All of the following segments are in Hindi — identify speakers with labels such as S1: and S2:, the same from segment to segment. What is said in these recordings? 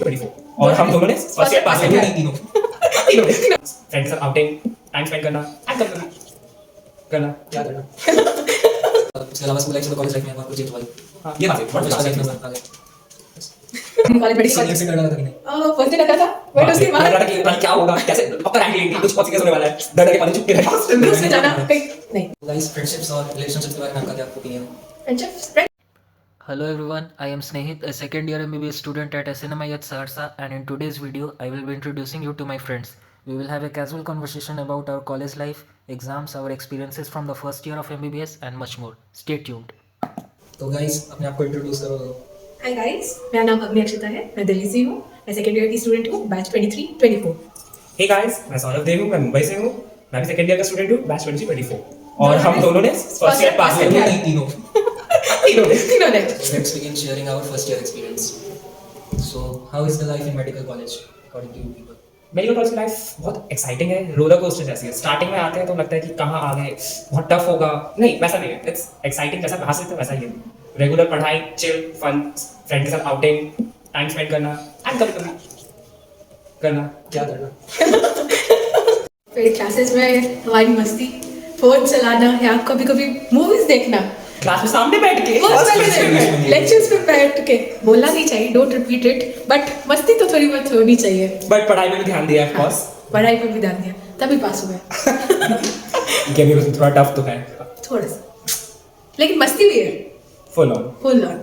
S1: 24 और हम दोनों ने फर्स्ट ईयर पास किया तीनों फ्रेंड्स के साथ आउटिंग टाइम स्पेंड करना करना क्या करना उसके अलावा स्कूल लाइफ से कॉलेज लाइफ में और प्रोजेक्ट वाली ये बात है बहुत अच्छा लाइफ में आगे
S2: कॉलेज बड़ी
S1: सीनियर से डरा था कि नहीं
S2: फर्स्ट डे लगा था बट उसके बाद
S1: लग रहा था कि पता क्या होगा कैसे पता रैंक लेंगे कुछ बहुत सीरियस होने वाला है डर के पानी छुप के रहे हॉस्टल
S2: उसमें जाना कहीं नहीं
S1: गाइस फ्रेंडशिप्स और रिलेशनशिप्स के बारे में आपका क्या ओपिनियन है
S2: friendship
S3: Hello everyone, I am Snehit, a second year MBBS student at SNMIH Saharsa, and in today's video, I will be introducing you to my friends. We will have a casual conversation about our college life, exams, our experiences from the first year of MBBS, and much more. Stay tuned.
S1: तो गाइस अपने आप को इंट्रोड्यूस करो
S2: हाय गाइस मेरा नाम अग्नि अक्षता है मैं दिल्ली से हूँ मैं सेकंड ईयर की स्टूडेंट हूँ बैच 23-24
S1: हे गाइस मैं सौरभ देव हूं मैं मुंबई से हूं मैं भी सेकंड ईयर का स्टूडेंट हूं बैच 23-24 और हम दोनों ने फर्स्ट ईयर पास किया तीनों
S2: तीनों ने
S1: let's begin sharing our first year experience so how is the life in medical college according to you people medical college की लाइफ बहुत एक्साइटिंग है रोलर कोस्टर जैसी है स्टार्टिंग में आते हैं तो लगता है कि कहाँ आ गए बहुत टफ होगा नहीं वैसा नहीं है इट्स एक्साइटिंग जैसा कहाँ से वैसा ही है रेगुलर पढ़ाई चिल फन फ्रेंड के साथ आउटिंग टाइम स्पेंड करना एंड कभी कभी करना क्या करना
S2: फिर क्लासेस में हमारी मस्ती फोन चलाना या कभी कभी मूवीज देखना
S1: क्लास में सामने बैठ के
S2: लेक्चर्स पे बैठ के बोलना नहीं चाहिए डोंट रिपीट इट बट मस्ती तो थोड़ी बहुत होनी चाहिए
S1: बट पढ़ाई में भी ध्यान दिया ऑफ कोर्स
S2: पढ़ाई पे भी ध्यान दिया तभी पास हुए
S1: केमिस्ट्री थोड़ा टफ तो है
S2: थोड़ा सा लेकिन मस्ती भी है
S1: फुल
S2: फुल ऑन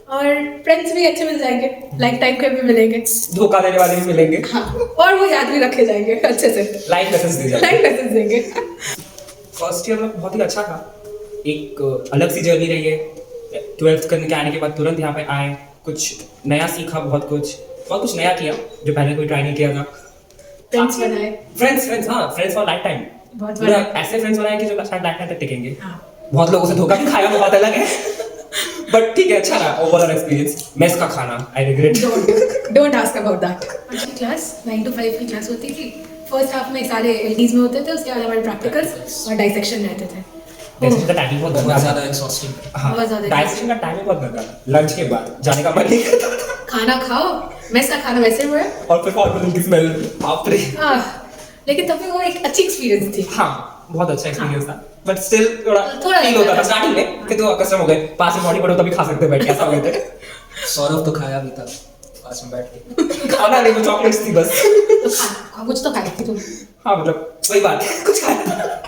S2: और फ्रेंड्स भी अच्छे मिल जाएंगे लाइफ टाइम के भी मिलेंगे
S1: धोखा देने वाले भी मिलेंगे
S2: हाँ और वो याद भी रखे जाएंगे अच्छे से
S1: लाइफ लेसन्स दे जाएंगे
S2: लाइफ लेसन देंगे
S1: फर्स्ट ईयर में बहुत ही अच्छा था एक अलग सी जर्नी रही है 12th करने के आने के बाद तुरंत यहाँ पे आए कुछ नया सीखा बहुत कुछ नया किया जो पहले कोई ट्राई नहीं किया था
S2: फ्रेंड्स बनाए
S1: फ्रेंड्स हाँ फ्रेंड्स फॉर लाइफ टाइम
S2: बहुत
S1: पूरा
S2: बड़ा
S1: ऐसे फ्रेंड्स बनाए कि जो शायद लाइफ टाइम तक टिकेंगे
S2: हाँ
S1: बहुत लोगों से धोखा भी खाया वो बात अलग है बट ठीक है अच्छा रहा ओवरऑल एक्सपीरियंस मेस का खाना I regret
S2: don't ask about that class 9 to 5 की क्लास होती थी फर्स्ट हाफ में सारे एलडीज में होते थे उसके बाद हमारे प्रैक्टिकल्स और डाइसेक्शन रहते थे
S1: डाइसेक्शन का टाइमिंग बहुत ज्यादा एक्सॉस्टिंग
S2: बहुत ज्यादा
S1: डाइसेक्शन का टाइमिंग बहुत गंदा लंच के बाद जाने का मन नहीं करता
S2: खाना खाओ मेस का खाना वैसे हुआ
S1: और फिर फॉर्मूला की स्मेल बाप रे
S2: लेकिन तब भी वो एक अच्छी एक्सपीरियंस थी
S1: हाँ बहुत अच्छा एक्सपीरियंस था बट स्टिल थोड़ा
S2: थोड़ा
S1: फील होता था स्टार्टिंग में कि तो कस्टम हो गए पास में बॉडी पड़ो तभी खा सकते बैठ के ऐसा हो गए थे
S4: सौरभ तो खाया भी था पास में बैठ के
S1: खाना नहीं वो चॉकलेट्स थी बस
S2: तो खा कुछ तो खाई थी तुम
S1: हाँ मतलब वही बात है कुछ खाया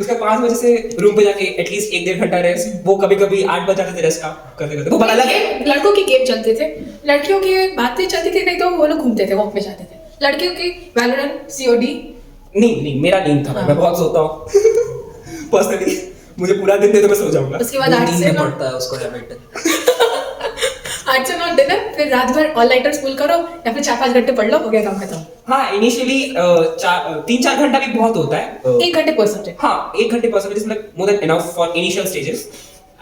S1: उसका 5 बजे से रूम पे जाके एटलीस्ट 1-1.5 घंटा रेस्ट वो कभी कभी 8 बज जाते थे रेस्ट का करते करते वो अलग है
S2: लड़कों की गेम चलते थे लड़कियों की बातें चलती थी नहीं तो वो लोग घूमते थे वॉक पे जाते थे लड़कियों की वैलोरेंट सीओडी
S1: नहीं मेरा नींद था मैं बहुत सोता हूँ पर्सनली मुझे पूरा दिन दे तो मैं सो जाऊंगा
S2: उसके बाद 8 से 9
S4: पड़ता है उसको हैबिट
S2: 8 से 9 डिनर फिर रात भर ऑल नाइटर स्कूल करो या फिर 4-5 घंटे पढ़ लो हो गया काम खत्म
S1: हाँ इनिशियली 3-4 घंटा भी बहुत होता है
S2: 1 घंटे पर सब्जेक्ट
S1: हाँ 1 घंटे पर सब्जेक्ट मतलब more than enough for initial stages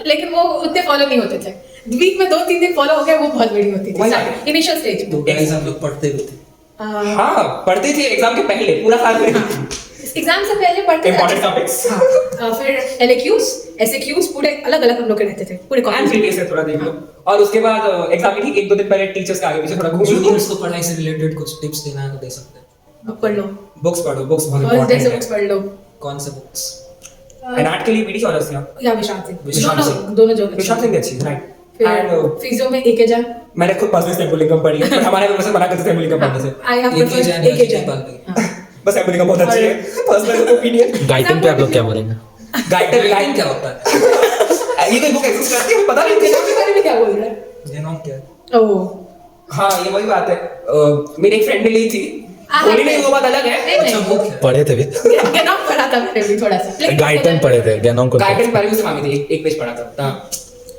S2: लेकिन वो उतने फॉलो नहीं होते थे वीक में 2-3 दिन फॉलो हो गया वो बहुत बड़ी होती थी इनिशियल स्टेज
S4: तो गाइस हम लोग पढ़ते भी थे
S1: हाँ पढ़ते थे एग्जाम के पहले पूरा साल में
S2: एग्जाम से पहले पढ़ते थे
S1: इंपॉर्टेंट टॉपिक्स
S2: हाँ फिर LAQs SAQs पूरे अलग-अलग हम लोग के रहते थे पूरे
S1: एंड
S2: कॉलेज
S1: प्रीवियस से थोड़ा देख लो और उसके बाद एग्जाम की ठीक 1-2 दिन पहले टीचर्स के आगे पीछे थोड़ा घूम लो
S4: जूनियर्स को पढ़ाई से रिलेटेड कुछ टिप्स देना है तो दे सकते हैं
S2: बुक पढ़ लो
S1: बुक्स पढ़ो बुक्स बहुत
S2: फर्स्ट डे से
S1: इंपॉर्टेंट
S2: बुक्स पढ़ लो
S4: कौन से बुक्स
S1: है एनाट के लिए बीडी चौरसिया
S2: या विशाल सिंह
S1: विशाल सिंह।
S2: दोनों जो
S1: विशाल सिंह अच्छी राइट
S2: फिर
S1: एंड
S2: फिजियो में एक एजान
S1: मैंने खुद पर्सनल स्टेम्बुलिंगम पढ़ी है पर हमारे वैसे मना करते थे स्टेम्बुलिंगम पढ़ने से
S2: आई हैव
S4: एक एजान
S2: एक एजान
S1: बस स्टेम्बुलिंगम बहुत अच्छी है पर्सनल ओपिनियन
S3: गाइडिंग पे आप लोग क्या बोलेंगे
S1: गाइडर
S4: लाइन क्या होता है
S1: ये कोई बुक एग्जिस्ट करती है पता नहीं
S2: के बारे में क्या बोल रहा है
S4: ये नाम क्या है
S2: ओह
S1: हाँ ये वही बात है मेरी एक फ्रेंड ने ली थी बोली नहीं वो बात अलग है
S4: अच्छा बुक है
S3: पढ़े थे भी
S2: गैनॉक पढ़ा था मैंने भी थोड़ा सा
S3: गाइडन पढ़े थे गैनों को
S1: गाइडेंस बारे में से मांगी थी एक पेज पढ़ा था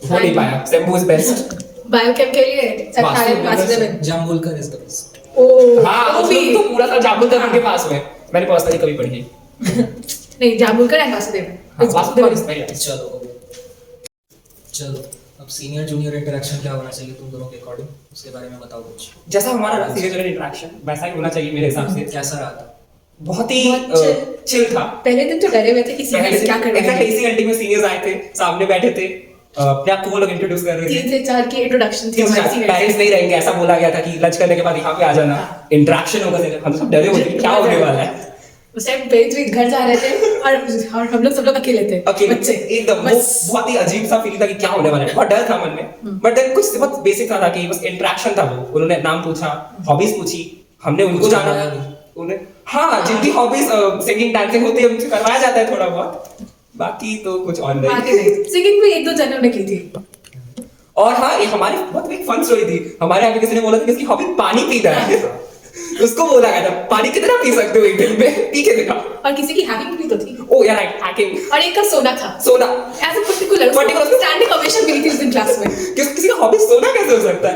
S1: हो नहीं पाया सेम्बू इज बेस्ट
S2: बायोकेम के लिए सत्तारण Vasudevan
S4: Jambulkar is the best
S2: oh
S1: हाँ
S2: वो
S1: उसमें
S2: भी
S1: तो पूरा सा जामुन तक उनके पास में मैंने पर्सनली कभी पढ़ी
S2: नहीं Jamulkar and Vasudevan
S1: Vasudev is very
S4: चलो हो गया चलो अब सीनियर जूनियर इंटरेक्शन क्या होना चाहिए तुम दोनों के अकॉर्डिंग उसके बारे में बताओ कुछ
S1: जैसा हमारा सीनियर इंटरेक्शन वैसा ही होना चाहिए मेरे हिसाब से
S4: कैसा रहा था
S1: बहुत ही
S2: बहुत
S1: चिल था
S2: पहले दिन तो डरे हुए थे कि सीनियर्स क्या कर रहे हैं
S1: एग्जैक्ट एसी घंटे में सीनियर्स आए थे सामने बैठे थे अपने आप को वो लोग इंट्रोड्यूस कर रहे थे
S2: 3 से 4 की इंट्रोडक्शन थी हमारी seniors
S1: पेरेंट्स नहीं रहेंगे, ऐसा बोला गया था कि लंच करने के बाद यहाँ पे आ जाना, इंटरेक्शन होगा। हम तो सब डरे हुए थे कि क्या होने वाला है।
S2: उस टाइम पेरेंट्स भी घर जा रहे थे और हम लोग सब लोग अकेले थे,
S1: अकेले
S2: बच्चे
S1: एकदम, वो बहुत ही अजीब सा फील था कि क्या होने वाला है, बहुत डर था मन में। बट देन कुछ बहुत बेसिक था कि बस इंटरेक्शन था। वो उन्होंने नाम पूछा, हॉबीज पूछी, हमने उनको जाना, उन्हें हाँ जिनकी हॉबीज सिंगिंग डांसिंग होती है उनसे करवाया जाता है थोड़ा बहुत, बाकी तो कुछ और नहीं।
S2: सिंगिंग भी 1-2 जनों ने की थी।
S1: और हाँ ये हमारी बहुत एक फन स्टोरी थी। हमारे यहाँ पे किसी ने बोला था कि इसकी हॉबी पानी पीना है। उसको बोला गया था पानी कितना पी सकते हो एक दिन में, पी के देखा।
S2: और किसी की हैकिंग भी तो थी।
S1: ओ यार राइट, हैकिंग।
S2: और एक का सोना था।
S1: सोना
S2: as a particular standing ovation मिली थी उस दिन क्लास में।
S1: किसी का हॉबी सोना कैसे हो सकता है?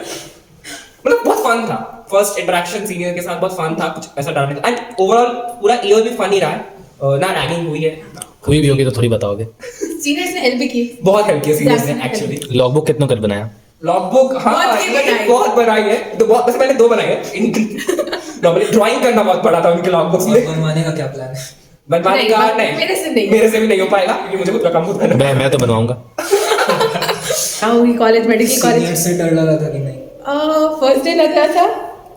S1: मतलब बहुत फन था, फर्स्ट इंटरेक्शन सीनियर के साथ बहुत फन था, कुछ ऐसा डर नहीं था। एंड ओवरऑल पूरा ईयर भी फन ही रहा है, ना रैगिंग हुई है।
S5: हुई भी होगी तो थोड़ी बताओगे।
S2: सीनियर्स ने हेल्प भी की।
S1: बहुत हेल्प किया सीनियर्स ने एक्चुअली।
S5: लॉगबुक कितनों कर बनाया?
S1: लॉगबुक हाँ बहुत बनाई है, तो बहुत वैसे मैंने 2 बनाई है। नॉर्मली ड्राइंग करना बहुत पड़ा था उनके लॉगबुक्स में।
S4: बनवाने का क्या प्लान है?
S1: बनवाने का नहीं, मेरे से भी नहीं हो पाएगा क्योंकि मुझे खुद का काम खुद करना है।
S5: मैं तो बनवाऊंगा।
S2: आओगी कॉलेज, मेडिकल कॉलेज।
S4: सीनियर से डर लगा था कि नहीं?
S2: फर्स्ट डे लग रहा था,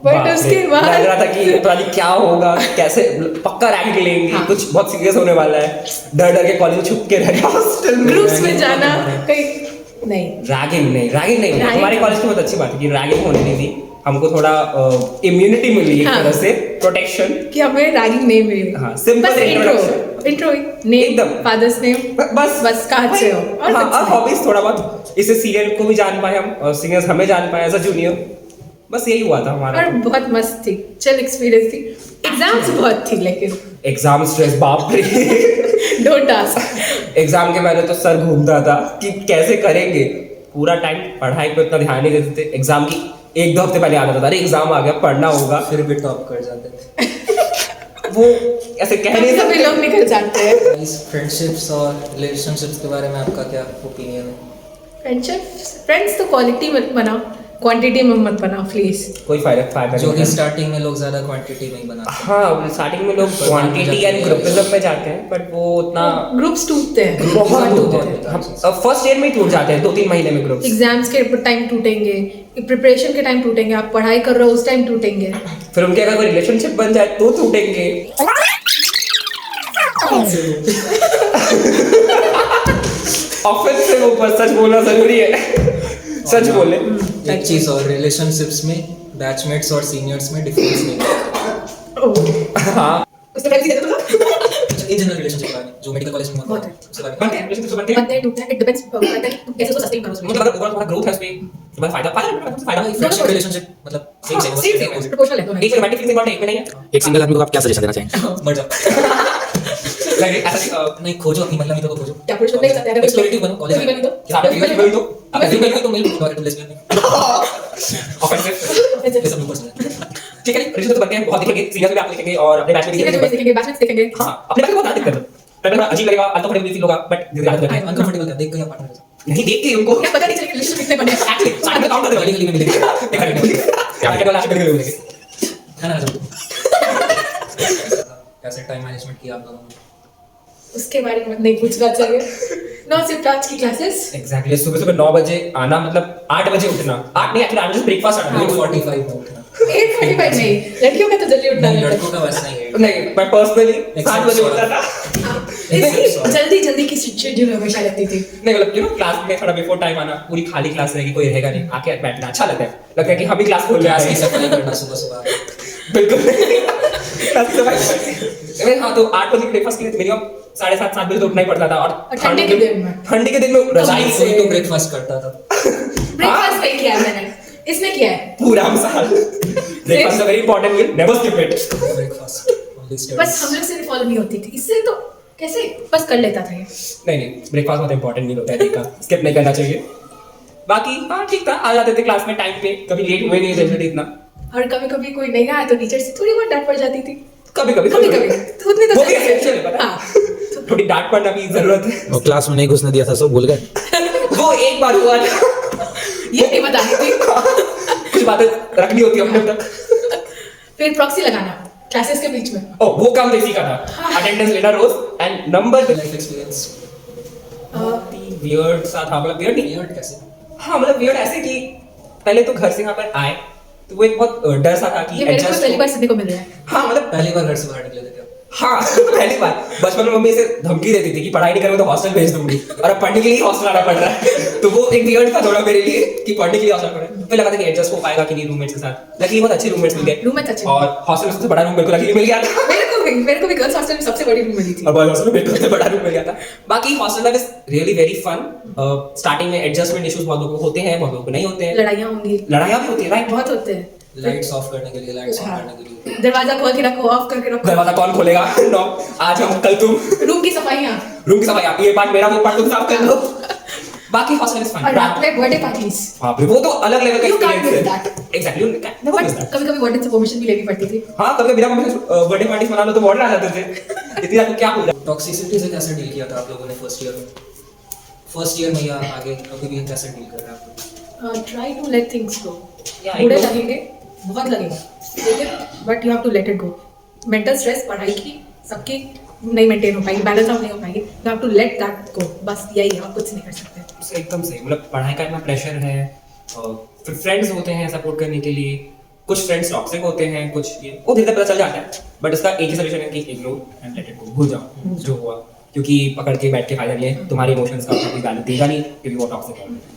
S2: बट उसके बाद
S1: लग रहा था कि पता नहीं क्या होगा, कैसे पक्का रैंक लेंगे,
S2: हाँ।
S1: कुछ बहुत सीरियस होने वाला है। डर डर के कॉलेज में छुप के रह हॉस्टल में।
S2: ग्रुप्स में जाना कहीं नहीं।
S1: रैगिंग नहीं
S2: Ragging
S1: हमारे कॉलेज की बहुत अच्छी बात है कि रैगिंग होने नहीं थी। हमको थोड़ा इम्यूनिटी मिली एक
S2: हाँ।
S1: तरह से, प्रोटेक्शन।
S2: कि हमें रैगिंग नहीं मिली।
S1: हाँ, simple
S2: बस
S1: introduction।
S2: इंट्रो नेम,
S1: एकदम।
S2: फादर्स नेम, बस कहाँ से हो और
S1: हाँ,
S2: कुछ
S1: और
S2: नहीं।
S1: हॉबीज थोड़ा बहुत, इससे सीनियर को भी जान पाए हम और सीनियर्स हमें जान पाए एज अ जूनियर। बस यही हुआ था हमारा।
S2: और बहुत मस्त थी, चल एक्सपीरियंस थी। एग्जाम्स बहुत थी लेकिन
S1: एग्जाम स्ट्रेस बाप रे।
S2: Don't ask.
S1: एग्जाम के पहले तो सर घूमता था कि कैसे करेंगे, पूरा टाइम पढ़ाई पे उतना ध्यान नहीं देते थे। एग्जाम की 1-2 हफ्ते पहले आता था, अरे एग्जाम आ गया पढ़ना होगा,
S4: फिर भी टॉप कर जाते थे।
S1: वो ऐसे कह नहीं
S2: सभी लोग निकल जाते हैं।
S4: इस फ्रेंडशिप्स और रिलेशनशिप्स के बारे में आपका क्या ओपिनियन है?
S2: फ्रेंड्स तो क्वालिटी मत बनाओ, क्वांटिटी में मत बनाओ प्लीज।
S1: कोई फायदा
S4: जो कि
S1: नहीं।
S4: स्टार्टिंग में लोग ज्यादा क्वांटिटी में ही बनाते हैं।
S1: हाँ स्टार्टिंग में लोग क्वांटिटी एंड ग्रुपिज्म पे जाते हैं, बट वो उतना
S2: ग्रुप्स टूटते हैं,
S1: बहुत
S2: टूटते
S1: होते
S2: हैं।
S1: हैं। फर्स्ट ईयर में ही टूट जाते हैं, 2-3 महीने में ग्रुप।
S2: एग्जाम्स के टाइम टूटेंगे, प्रिपरेशन के टाइम टूटेंगे, आप पढ़ाई कर रहे हो उस टाइम टूटेंगे।
S1: फिर उनके अगर कोई रिलेशनशिप बन जाए तो टूटेंगे। ऑफिस से ऊपर सच बोलना जरूरी है। सच बोले।
S4: एक चीज और, रिलेशनशिप्स में बैचमेट्स और सीनियर्स में डिफरेंस नहीं है।
S1: हाँ
S2: उससे पहले दे दो
S4: इन जनरल रिलेशनशिप के बारे में जो मेडिकल कॉलेज में होता है उसके बारे में।
S1: बनते हैं, relationship बनते हैं।
S2: बनते हैं टूटते हैं, इट डिपेंड्स कैसे उसको सस्टेन करो उसमें।
S1: मतलब अगर ओवरऑल तुम्हारा ग्रोथ है उसमें तुम्हारा फायदा
S4: फ्रेंडशिप रिलेशनशिप मतलब सेम सेम
S2: प्रोपोर्शनल है दोनों।
S1: एक रोमांटिक फीलिंग इम्पोर्टेंट, एक में नहीं है।
S5: एक सिंगल आदमी को आप क्या सजेशन देना चाहेंगे?
S4: मर जाओ।
S1: लाइक ऐसा
S4: नहीं, खोजो अपनी महिला मित्र को खोजो।
S2: क्या पुरुष नहीं करते हैं?
S4: एक्सप्लोरेटिव बनो कॉलेज
S2: कभी
S4: में।
S2: बनी तो
S1: कि आपने फीलिंग बोल दो
S4: आप ऐसे मिल तो मिल और तुम लेस्बियन
S1: ऑफेंसिव।
S4: ये सब पर्सनल है।
S1: ठीक है, रिलेशनशिप बनते हैं, बहुत दिखेंगे, सीनियर्स भी आप लिखेंगे और अपने बैच में
S2: सीनियर
S1: दिखेंगे।
S2: देखेंगे, बैचमेट्स देखेंगे।
S1: हाँ अपने बैच में बहुत दिक्कत है, पहले थोड़ा अजीब लगेगा, अनकंफर्टेबल फील होगा, बट धीरे धीरे करते हैं।
S4: अनकंफर्टेबल क्या देख के या पार्टनर
S1: नहीं देख के उनको
S2: क्या पता नहीं चलेगा रिलेशनशिप कितने बने।
S1: एक्चुअली साइड में काउंट कर
S4: गली गली में मिलेंगे
S1: देखा नहीं क्या क्या वाला आशिक करके मिलेंगे।
S4: है ना? कैसे टाइम मैनेजमेंट किया आप लोगों ने?
S2: उसके बारे में नहीं पूछना चाहिए। 9 से 5 की क्लासेस।
S1: एग्जैक्टली सुबह सुबह 9 बजे आना, मतलब 8 बजे उठना। 8 नहीं एक्चुअली 8 बजे ब्रेकफास्ट आना।
S4: 8:45 में उठना।
S2: 8:45 नहीं, लड़कियों का तो जल्दी उठना
S4: नहीं,
S2: रहता है।
S4: लड़कों का वैसा ही है।
S1: नहीं मैं पर्सनली 7 बजे उठता था।
S2: जल्दी जल्दी की शेड्यूल हमेशा रहती थी।
S1: नहीं मतलब क्लास में थोड़ा बिफोर टाइम आना, पूरी खाली क्लास रहेगी, कोई रहेगा नहीं, आके बैठना अच्छा लगता है कि हम भी क्लास खोल
S4: क्लास
S1: रहे
S4: की
S1: हैं।
S4: सफाई करना सुबह सुबह।
S1: बिल्कुल क्लास की सफाई करनी। हाँ तो 8 बजे ब्रेकफास्ट के लिए मिनिमम 7:30-7 बजे तो उठना ही पड़ता था। और
S2: ठंडी के दिन में।
S1: ठंडी के दिन में रजाई से
S4: कोई तो ब्रेकफास्ट करता था।
S2: ब्रेकफास्ट नहीं किया मैंने, इसमें किया है।
S1: पूरा साल breakfast very important meal, never skip it.
S4: Breakfast only
S2: बस
S4: स्टडीज।
S2: हम लोग से फॉलो नहीं होती थी, इससे तो कैसे बस कर लेता था ये।
S1: नहीं ब्रेकफास्ट बहुत इंपॉर्टेंट मील होता है, देखा स्किप नहीं करना चाहिए। बाकी हाँ ठीक था, आ जाते थे क्लास में टाइम पे, कभी लेट हुए नहीं जनरली इतना।
S2: और कभी कभी कोई नहीं आया तो टीचर से थोड़ी बहुत डांट पड़ जाती थी।
S1: कभी कभी
S2: तो उतनी तो
S1: वो भी
S2: चलती है।
S1: essential है, पता है?
S2: हाँ।
S1: थोड़ी डांट पड़ना भी जरूरत है।
S5: और क्लास में नहीं घुसने दिया था, सब भूल गए।
S1: वो एक बार हुआ था।
S2: ये नहीं बतानी थी।
S1: कुछ बातें रखनी होती है अपने तक।
S2: फिर प्रॉक्सी लगाना क्लासेस के बीच में।
S1: ओ वो काम देसी का था, अटेंडेंस लेना रोज and number
S4: life experience.
S1: Weird सा था, मतलब वियर्ड नहीं,
S4: Weird कैसे?
S1: हाँ मतलब वियर्ड ऐसे कि पहले तो घर से यहाँ पर आए तो वो एक बहुत डर सा था कि
S2: ये मेरे को
S1: adjust
S2: पहली
S1: हो-
S2: बार सुनने को मिल रहा है।
S1: हाँ मतलब
S4: पहली बार घर से बाहर निकले थे क्या?
S1: हाँ पहली बार बचपन में मम्मी से धमकी देती थी कि पढ़ाई नहीं करूंगा तो हॉस्टल भेज दूंगी, और अब पढ़ने के लिए हॉस्टल आना पड़ रहा है। तो वो एक वियर्ड था थोड़ा मेरे लिए कि पढ़ने के लिए हॉस्टल पड़े, फिर लगा था कि एडजस्ट हो पाएगा कि नहीं रूममेट्स के साथ। लकीली बहुत अच्छे रूममेट्स मिल गए,
S2: Roommates अच्छे।
S1: और हॉस्टल में सबसे बड़ा रूम मेरे को लकीली मिल गया था।
S2: मेरे को भी गर्ल्स हॉस्टल में सबसे बड़ी रूम मिली थी।
S1: और बॉयज हॉस्टल में मेरे को सबसे बड़ा रूम मिल गया था। बाकी hostel life is really very fun. Starting में एडजस्टमेंट इश्यूज बहुत लोगों को होते हैं, बहुत लोगों को नहीं होते हैं,
S2: लड़ाइयाँ होंगी,
S1: लड़ाइयाँ भी होती है राइट।
S2: बहुत होते हैं।
S4: लाइट्स ऑफ करने के लिए, लाइट्स ऑन
S2: हाँ।
S4: करने के लिए।
S2: दरवाजा खोल के रखो, ऑफ करके रखो।
S1: दरवाजा कौन खोलेगा? नो, आज हम कल तुम।
S2: रूम की सफाइयाँ,
S1: रूम की सफाई, आप ये पार्ट मेरा, वो पार्ट तुम साफ कर लो। बाकी हॉस्टल इज फन।
S2: और रात में बर्थडे पार्टीज।
S1: बाप रे, वो तो अलग लेवल का
S2: You can't miss
S1: एक्सपीरियंस है। Exactly, you can never miss that.
S2: कभी कभी वार्डन से परमिशन भी लेनी पड़ती थी।
S1: हाँ, कभी बिना मम्मी से बर्थडे पार्टी मना लो तो वार्डन आ जाते थे। इतनी रात को क्या बोल रहा?
S4: टॉक्सिसिटी से कैसे डील किया था आप लोगों ने फर्स्ट ईयर में? फर्स्ट ईयर में या आगे कभी भी कैसे डील कर रहे हैं आप लोग?
S2: Try to let things go.
S1: Yeah,
S2: बुरे
S1: I know.
S2: लगेंगे, बहुत लगेगा, लेकिन but you have to let it go. Mental stress पढ़ाई की सबकी नहीं मेंटेन हो पाएगी, बैलेंस आउट नहीं हो पाएगी। You have to let that go, बस यही है, आप कुछ नहीं कर सकते।
S1: एकदम सही, मतलब पढ़ाई का इतना प्रेशर है, फिर फ्रेंड्स होते हैं सपोर्ट करने के लिए, कुछ फ्रेंड्स टॉक्सिक होते हैं, कुछ ये वो धीरे धीरे पता चल जाता है, बट इसका एक ही सोल्यूशन है कि इग्नोर एंड लेट इट गो, भूल जाओ जो हुआ, क्योंकि पकड़ के बैठ के फायदा नहीं है, तुम्हारे इमोशंस का कोई वैल्यू देगा नहीं, क्योंकि वो टॉक्सिक है।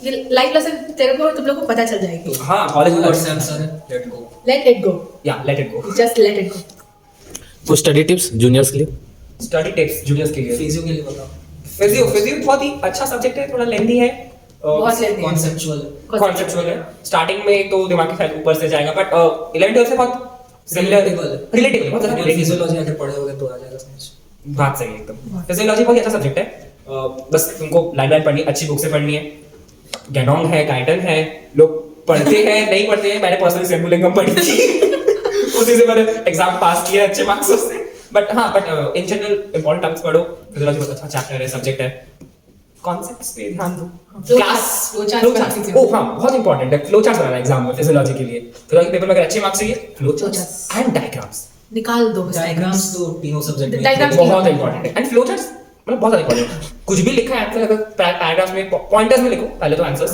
S2: ये लाइफ लेसन तेरे को, तुम लोग को पता चल जाएगी।
S1: हाँ, कॉलेज में
S4: वर्ड्स आंसर है, let go.
S2: Let it go,
S1: या let it go.
S2: Just let it go.
S5: कुछ स्टडी टिप्स जूनियर्स के लिए?
S1: स्टडी टिप्स जूनियर्स के लिए,
S4: फिजियो के लिए बताओ।
S1: फिजियो बहुत ही अच्छा सब्जेक्ट है, थोड़ा लेंथी है,
S2: बहुत लेते हैं।
S4: कॉन्सेप्चुअल।
S1: कॉन्सेप्चुअल है। स्टार्टिंग में तो दिमाग के शायद ऊपर से जाएगा, बट 11 12 से बहुत सिमिलर,
S4: Relatable।
S1: रिलेटेबल, बहुत ज्यादा relatable।
S4: फिजियोलॉजी अगर पढ़े होगे तो आ जाएगा समझ।
S1: बात सही है एकदम। फिजियोलॉजी बहुत ही अच्छा सब्जेक्ट है, बस तुमको लाइन लाइन पढ़नी, अच्छी बुक से पढ़नी है। गैनोंग है, गाइडन है, लोग पढ़ते हैं नहीं पढ़ते हैं, मैंने पर्सनली सेम्बुलिंगम पढ़ी थी उसी से मैंने एग्जाम पास किया अच्छे मार्क्स से। बट हाँ, but in general important terms पढ़ो, फिजियोलॉजी बहुत अच्छा चैप्टर है, सब्जेक्ट है। कॉन्सेप्ट्स पे ध्यान दो,
S2: Flow
S1: क्लास
S2: charts
S1: फ्लो
S2: बनाना
S1: चार्ट्स,
S2: सीखो।
S1: ओ हाँ बहुत इंपॉर्टेंट है, फ्लो चार्ट्स बनाना एग्जाम में फिजियोलॉजी के लिए। फिजियोलॉजी पेपर में अगर अच्छे मार्क्स चाहिए, flow charts
S2: charts।
S1: And diagrams
S2: निकाल दो बस
S4: डायग्राम्स तो तीनों सब्जेक्ट में
S2: Diagrams
S1: बहुत इंपॉर्टेंट है, एंड फ्लो चार्ट्स मतलब बहुत इंपॉर्टेंट है। कुछ भी लिखा है आंसर, अगर पैराग्राफ्स में पॉइंटर्स में लिखो पहले तो आंसर्स,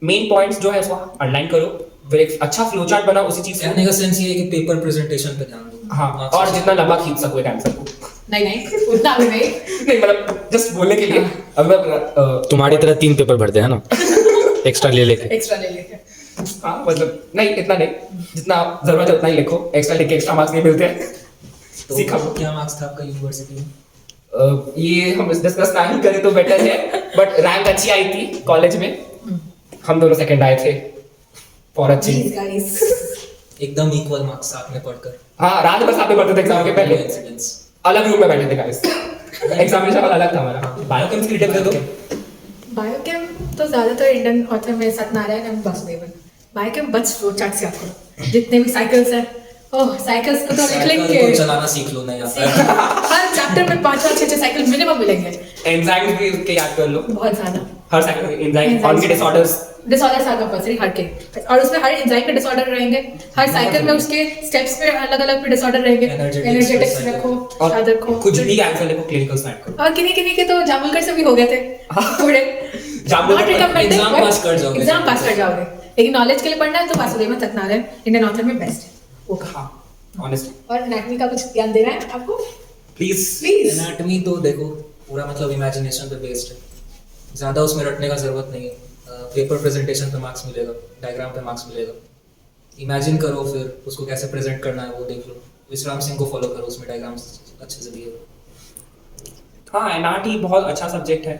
S1: मेन पॉइंट्स जो है उसको अंडरलाइन करो, फिर एक अच्छा फ्लो चार्ट बनाओ उसी चीज
S4: कहने
S1: का।
S4: का सेंस ये है कि पेपर प्रेजेंटेशन पे ध्यान दो।
S1: हाँ, और जितना लंबा खींच सको एक आंसर को।
S2: नहीं उतना भी नहीं।
S1: नहीं मतलब जस्ट बोलने के लिए। अब मैं
S5: तुम्हारी तरह 3 पेपर भरते हैं ना, एक्स्ट्रा ले लेके।
S2: एक्स्ट्रा ले लेके।
S1: हाँ मतलब नहीं, इतना नहीं, जितना जरूरत है उतना ही लिखो, एक्स्ट्रा लिख के एक्स्ट्रा मार्क्स नहीं मिलते हैं।
S4: तो
S1: सीखा।
S4: क्या मार्क्स था आपका यूनिवर्सिटी में?
S1: ये हम डिस्कस ना ही करें तो बेटर है, बट रैंक अच्छी आई थी कॉलेज में, हम दोनों सेकंड आए थे for a
S2: Please
S1: change.
S2: guys।
S4: एकदम इक्वल मार्क्स साथ में पढ़कर।
S1: हाँ, रात भर साथ में पढ़ते थे एग्जाम के पहले,
S4: इंसिडेंट्स।
S1: अलग रूम में बैठे थे गाइस। एग्जामिनेशन हॉल अलग था हमारा। बायोकेमिस्ट्री टिप दे दो।
S2: बायोकेम तो ज्यादातर इंडियन ऑथर में सत्यनारायण एंड वासुदेवन। बायोकेम बस फ्लो चार्ट से याद करो, जितने भी साइकिल्स हैं, ओह साइकिल्स को तो लिख
S4: साइकिल
S2: लेंगे।
S4: को चलाना सीख लो, नहीं आता है।
S2: हर चैप्टर में 5 6 साइकिल मिनिमम मिलेंगे,
S1: एंजाइम्स भी उसके याद कर लो,
S2: बहुत ज्यादा।
S1: हर साइकिल में एंजाइम, उनके डिसऑर्डर्स।
S2: डिसऑर्डर्स आर कंपल्सरी हर के, और उसमें हर एंजाइम के डिसऑर्डर रहेंगे, हर साइकिल में उसके स्टेप्स पे अलग अलग डिसऑर्डर रहेंगे।
S4: Energetics
S2: energetics
S4: cycle।
S2: रखो,
S1: और
S2: याद रखो,
S1: कुछ भी आंसर लिखो, क्लिनिकल साइड करो।
S2: और किन्हीं के तो जामुलकर से भी हो गए थे थोड़े।
S1: जामुलकर
S2: Not recommended,
S4: exam
S2: but
S4: pass कर जाओगे।
S2: exam pass कर जाओगे, लेकिन नॉलेज के लिए पढ़ना है तो वासुदेवन सत्यनारायण इंडियन ऑथर में बेस्ट है वो।
S1: हाँ, ऑनेस्टली
S2: और एनाटॉमी का कुछ ज्ञान देना है आपको
S1: प्लीज।
S2: प्लीज।
S4: एनाटॉमी तो देखो पूरा मतलब इमेजिनेशन पे बेस्ड है, ज्यादा उसमें रटने का जरूरत नहीं है। पेपर प्रेजेंटेशन पे मार्क्स मिलेगा, डायग्राम पे मार्क्स मिलेगा, इमेजिन करो फिर उसको कैसे प्रेजेंट करना है वो देख लो। विश्राम सिंह को फॉलो करो, उसमें डायग्राम्स अच्छे से दिए।
S1: हाँ, एनआरटी बहुत अच्छा सब्जेक्ट है,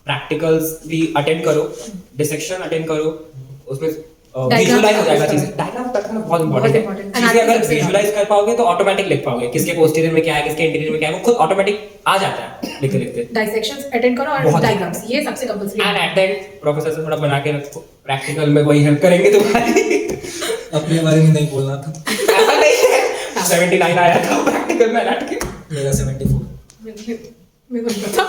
S1: प्रैक्टिकल्स भी अटेंड करो, डिसेक्शन अटेंड करो, उसमें विजुअलाइज हो जाएगा चीजें। डायग्राम करना बहुत इंपॉर्टेंट है,
S2: important।
S1: चीजें
S2: Anatomy
S1: अगर
S2: सबसे
S1: विजुअलाइज कर पाओगे तो ऑटोमेटिक लिख पाओगे, किसके पोस्टीरियर में क्या है, किसके इंटीरियर में क्या है, वो खुद ऑटोमेटिक आ जाता है लिखते लिखते।
S2: डाइसेक्शंस अटेंड करो और
S1: बहुत।
S2: डायग्राम्स, ये सबसे कंपल्सरी
S1: एंड
S2: है।
S1: एट दैट प्रोफेसर से थोड़ा बना के रखो, प्रैक्टिकल में वही हेल्प करेंगे तुम्हारी।
S4: अपने बारे में नहीं बोलना था।
S1: ऐसा नहीं है, 79 आया था प्रैक्टिकल में एट के।
S4: मेरा 74।
S2: मेरे को नहीं पता।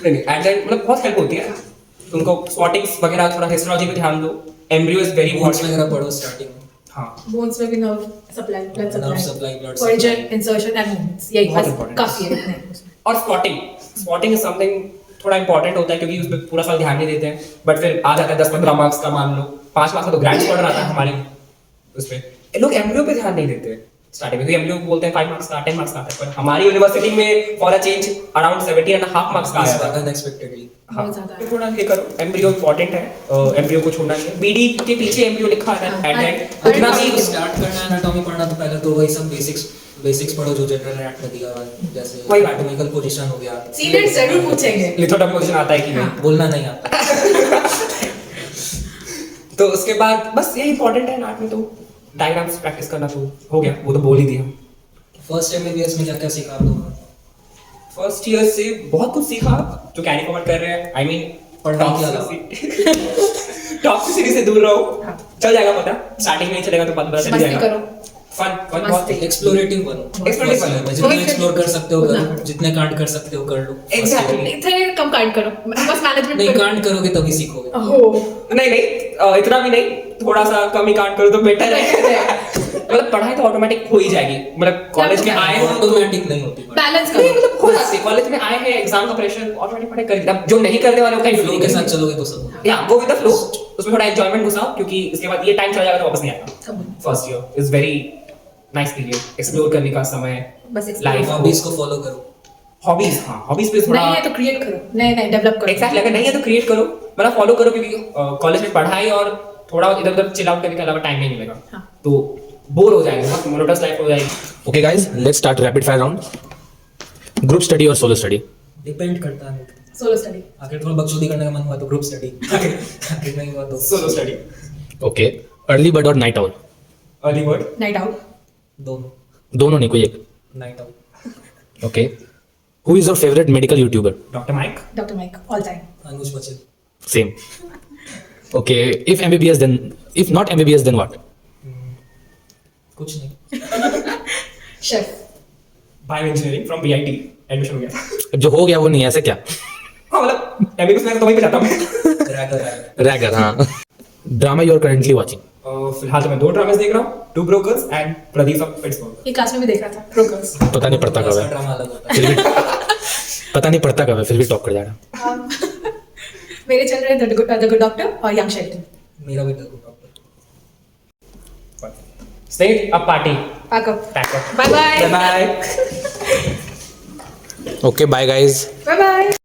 S1: नहीं नहीं, एट दैट मतलब बहुत हेल्प होती है तुमको, स्पॉटिंग्स वगैरह, थोड़ा हिस्टोलॉजी पे ध्यान दो, embryo is very
S4: boards
S1: important.
S4: वगैरह पढ़ो स्टार्टिंग में।
S1: हाँ,
S2: बोन्स में भी nerve supply, blood
S4: Nerve supply,
S2: supply,
S4: blood
S2: origin,
S4: supply।
S2: insertion and movements, यही
S1: बहुत
S2: बस
S1: important।
S2: काफी है इतने उसमें।
S1: और स्पॉटिंग इज समथिंग थोड़ा इंपॉर्टेंट होता है क्योंकि उसमें पूरा साल ध्यान नहीं देते हैं, बट फिर आ जाता है 10-15 मार्क्स का, मान लो 5 मार्क्स का तो ग्रांट्स पड़ रहा था हमारे उसमें। ये लोग एमबीओ पे ध्यान नहीं देते स्टार्टिंग में, तो एमबीओ बोलते हैं 5 मार्क्स का 10 मार्क्स का आता है, पर हमारी यूनिवर्सिटी में for a change around 17.5 marks का आया था।
S4: अनएक्सपेक्टेडली।
S1: हाँ,
S2: बहुत ज्यादा है।
S1: थोड़ा ये करो, एमबीओ इंपॉर्टेंट है, एमबीओ को छोड़ना नहीं है। बीडी के पीछे एमबीओ लिखा है एट एंड उतना भी
S4: स्टार्ट करना है एनाटॉमी पढ़ना तो पहले तो वही सब बेसिक्स पढ़ो जो जनरल एट में दिया हुआ है, जैसे
S1: वही
S4: एनाटॉमिकल पोजीशन हो गया।
S2: सीनियर जरूर पूछेंगे।
S1: लिथोटॉमी पोजीशन आता है कि नहीं,
S4: बोलना नहीं आता।
S1: तो उसके बाद बस ये इंपॉर्टेंट है नाट में, तो डायग्राम्स प्रैक्टिस करना तो हो गया, वो तो बोल ही दिया।
S4: फर्स्ट एमबीबीएस में क्या क्या सीखा आप लोगों ने?
S1: फर्स्ट ईयर से बहुत कुछ सीखा जो कैरी फॉरवर्ड कर रहे हैं। आई मीन टॉक्सिसिटी से दूर रहो, चल जाएगा पता, स्टार्टिंग में ही चलेगा तो पता चल
S2: मस्ती
S1: जाएगा।
S2: करो।
S1: फन बहुत
S2: मस्ती।
S4: एक्सप्लोरेटिव बनो।
S1: Explorative
S4: First year
S1: बनो।
S4: में जितना
S2: वही
S4: एक्सप्लोर कर सकते हो
S2: उतना।
S4: करो, जितने कांड कर सकते हो कर लो।
S1: Exactly.
S2: इतने कम कांड करो, बस मैनेजमेंट
S4: नहीं कांड करोगे तभी सीखोगे।
S2: हो
S1: नहीं इतना भी नहीं, थोड़ा सा कम ही कांड करो तो बेटर है। मतलब पढ़ाई तो ऑटोमेटिक हो ही जाएगी, मतलब कॉलेज में आए हो तो
S4: ऑटोमेटिक नहीं होती
S2: बैलेंस
S1: नहीं,
S2: करो।
S1: मतलब हो जाती है, कॉलेज में आए हैं एग्जाम का प्रेशर ऑटोमेटिक पढ़ाई करेंगे। अब जो नहीं करने वाले वो कहीं
S4: फ्लो के साथ चलोगे तो सब।
S1: या गो विद द फ्लो, उसमें थोड़ा एंजॉयमेंट घुसाओ क्योंकि इसके बाद ये टाइम चला जाएगा तो वापस नहीं आएगा। First year is very nice period, explore करने का समय,
S2: बस explore
S1: लाइफ
S4: हॉबीज को फॉलो करो।
S1: हॉबीज, हाँ हॉबीज पे थोड़ा
S2: नहीं है तो क्रिएट करो, नहीं डेवलप करो।
S1: एग्जैक्टली, अगर नहीं है तो क्रिएट करो, मतलब फॉलो करो, क्योंकि कॉलेज में पढ़ाई और थोड़ा इधर उधर चिल आउट करने के अलावा टाइम नहीं मिलेगा,
S2: हाँ।
S1: तो बोर हो जाएंगे, बहुत मोनोटोनस लाइफ हो जाएगी।
S5: Okay, guys, let's start rapid fire round. Group study or solo study?
S4: Depend करता है।
S2: Solo study.
S4: आखिर थोड़ा बकचोदी करने का मन हुआ तो ग्रुप स्टडी, आखिर नहीं हुआ तो
S1: solo study.
S5: Okay. Early bird or night owl?
S1: Early bird.
S2: Night owl.
S4: दोनों।
S5: दोनों नहीं, कोई एक.
S4: Night owl.
S5: Okay. Who is your favorite medical YouTuber?
S1: Doctor Mike.
S2: Doctor Mike all time.
S4: Anuj Pachhel.
S5: Same. Okay. If MBBS, then if not MBBS, then what?
S4: कुछ नहीं।
S2: Chef.
S1: Bio engineering from BIT admission हो गया।
S5: जो हो गया वो नहीं है, ऐसे क्या?
S1: हाँ मतलब एमबीबीएस में तो वहीं पे जाता हूँ।
S4: रैगर।
S5: Ragger, हाँ. Drama you are currently watching?
S1: फिलहाल तो मैं 2 ड्रामास देख रहा हूँ, 2 brokers and Pradeep of Pittsburgh.
S2: ये क्लास में भी देख रहा था ब्रोकर्स।
S5: पता नहीं पड़ता कब है.
S4: ड्रामा अलग होता है।
S5: फिर भी पता नहीं पड़ता कब है, फिर भी टॉप कर जा रहा.
S2: मेरे चल रहे द गुड डॉक्टर और यंग शेल्टन।
S4: मेरा भी डॉक्टर।
S1: स्नेहित अब party
S2: pack up.
S1: Pack
S2: bye bye.
S1: Bye.
S5: Okay, bye guys.
S2: Bye bye.